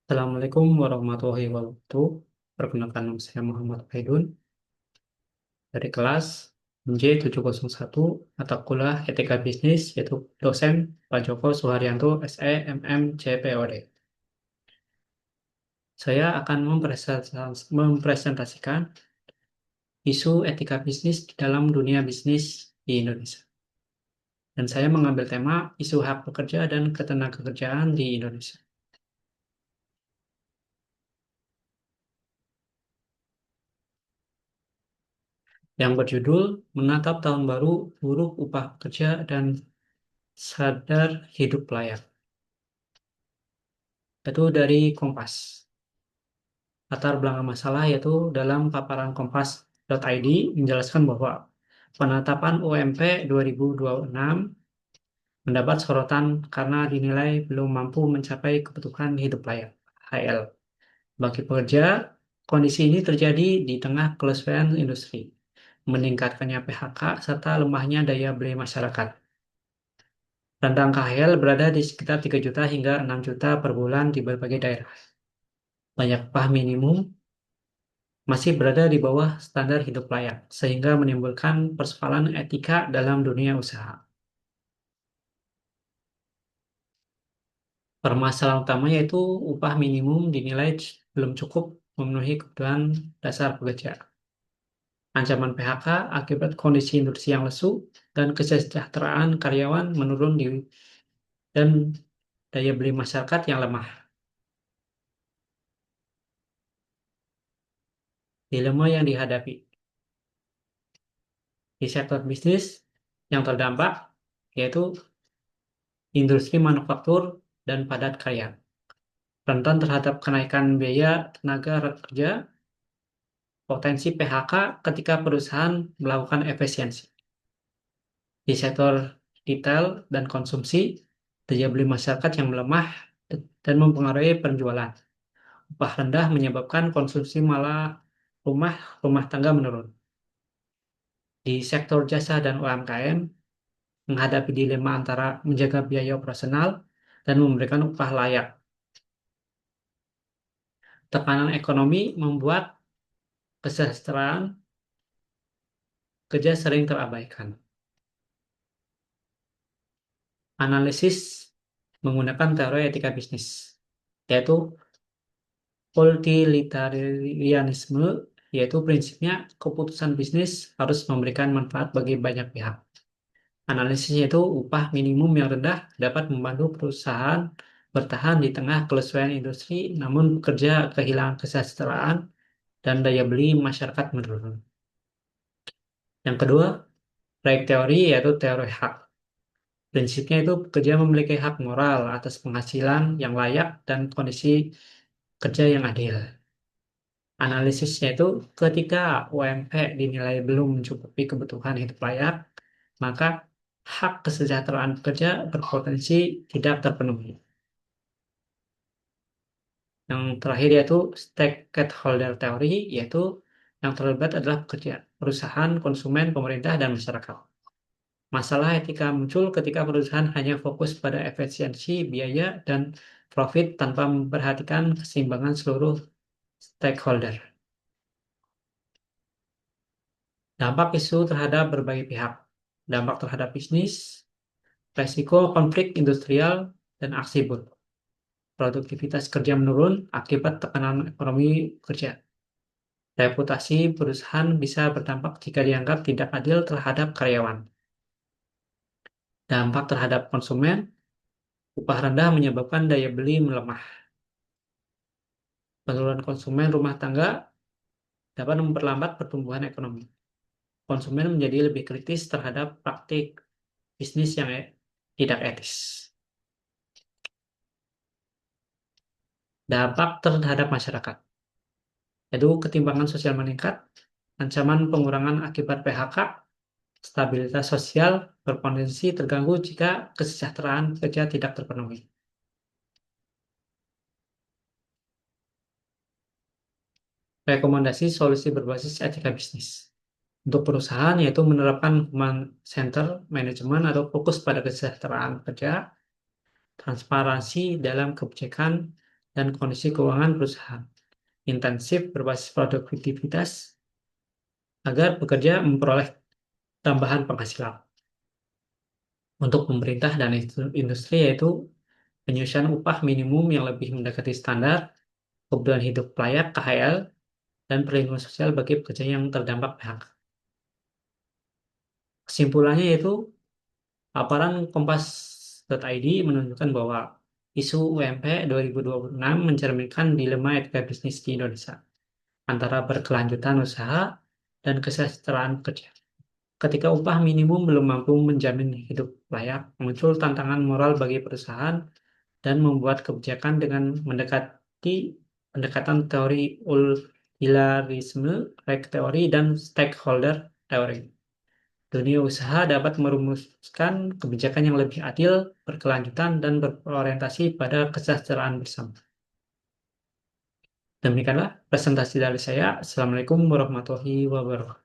Assalamualaikum warahmatullahi wabarakatuh. Perkenalkan nama saya Muhammad Faidun dari kelas J701 mata kuliah Etika Bisnis yaitu dosen Pak Joko Suharyanto SE MM CPOD. Saya akan mempresentasikan isu etika bisnis dalam dunia bisnis di Indonesia. Dan saya mengambil tema isu hak pekerja dan ketenagakerjaan di Indonesia. Yang berjudul Menatap Tahun Baru Buruh Upah Pekerja dan Sadar Hidup Layak. Itu dari Kompas. Latar belakang masalah yaitu dalam paparan kompas.id menjelaskan bahwa penetapan UMP 2026 mendapat sorotan karena dinilai belum mampu mencapai kebutuhan hidup layak (HL). Bagi pekerja, kondisi ini terjadi di tengah kelesaian industri, meningkatkannya PHK, serta lemahnya daya beli masyarakat. Rentang KHL berada di sekitar 3 juta hingga 6 juta per bulan di berbagai daerah. Banyak upah minimum masih berada di bawah standar hidup layak, sehingga menimbulkan persoalan etika dalam dunia usaha. Permasalahan utamanya yaitu upah minimum dinilai belum cukup memenuhi kebutuhan dasar pekerja. Ancaman PHK akibat kondisi industri yang lesu dan kesejahteraan karyawan menurun dan daya beli masyarakat yang lemah. Dilema yang dihadapi di sektor bisnis yang terdampak yaitu industri manufaktur dan padat karya, rentan terhadap kenaikan biaya tenaga kerja, potensi PHK ketika perusahaan melakukan efisiensi. Di sektor retail dan konsumsi, daya beli masyarakat yang melemah dan mempengaruhi penjualan. Upah rendah menyebabkan konsumsi malah rumah rumah tangga menurun. Di sektor jasa dan UMKM, menghadapi dilema antara menjaga biaya operasional dan memberikan upah layak. Tekanan ekonomi membuat kesejahteraan kerja sering terabaikan. Analisis menggunakan teori etika bisnis, yaitu utilitarianisme, yaitu prinsipnya keputusan bisnis harus memberikan manfaat bagi banyak pihak. Analisisnya itu upah minimum yang rendah dapat membantu perusahaan bertahan di tengah kelesaian industri, namun pekerja kehilangan kesejahteraan dan daya beli masyarakat menurun. Yang kedua, proyek teori yaitu teori hak. Prinsipnya itu pekerja memiliki hak moral atas penghasilan yang layak dan kondisi kerja yang adil. Analisisnya itu ketika UMP dinilai belum mencukupi kebutuhan hidup layak, maka hak kesejahteraan pekerja berpotensi tidak terpenuhi. Yang terakhir yaitu stakeholder teori, yaitu yang terlibat adalah pekerja, perusahaan, konsumen, pemerintah, dan masyarakat. Masalah etika muncul ketika perusahaan hanya fokus pada efisiensi, biaya, dan profit tanpa memperhatikan keseimbangan seluruh stakeholder. Dampak isu terhadap berbagai pihak. Dampak terhadap bisnis, resiko konflik industrial, dan aksi buruh. Produktivitas kerja menurun akibat tekanan ekonomi kerja. Reputasi perusahaan bisa berdampak jika dianggap tidak adil terhadap karyawan. Dampak terhadap konsumen, upah rendah menyebabkan daya beli melemah. Penurunan konsumen rumah tangga dapat memperlambat pertumbuhan ekonomi. Konsumen menjadi lebih kritis terhadap praktik bisnis yang tidak etis. Dampak terhadap masyarakat, yaitu ketimpangan sosial meningkat, ancaman pengurangan akibat PHK, stabilitas sosial berpotensi terganggu jika kesejahteraan pekerja tidak terpenuhi. Rekomendasi solusi berbasis etika bisnis. Untuk perusahaan yaitu menerapkan human center management atau fokus pada kesejahteraan pekerja, transparansi dalam kebijakan, dan kondisi keuangan perusahaan. Intensif berbasis produktivitas agar pekerja memperoleh tambahan penghasilan. Untuk pemerintah dan industri yaitu penyusunan upah minimum yang lebih mendekati standar, kebutuhan hidup layak (KHL), dan perlindungan sosial bagi pekerja yang terdampak PHK. Kesimpulannya yaitu laporan Kompas.id menunjukkan bahwa isu UMP 2026 mencerminkan dilema etika bisnis di Indonesia antara berkelanjutan usaha dan kesejahteraan pekerja. Ketika upah minimum belum mampu menjamin hidup layak, muncul tantangan moral bagi perusahaan dan membuat kebijakan dengan mendekati pendekatan teori utilitarisme, reg teori, dan stakeholder teori. Dunia usaha dapat merumuskan kebijakan yang lebih adil, berkelanjutan, dan berorientasi pada kesejahteraan bersama. Demikianlah presentasi dari saya. Assalamualaikum warahmatullahi wabarakatuh.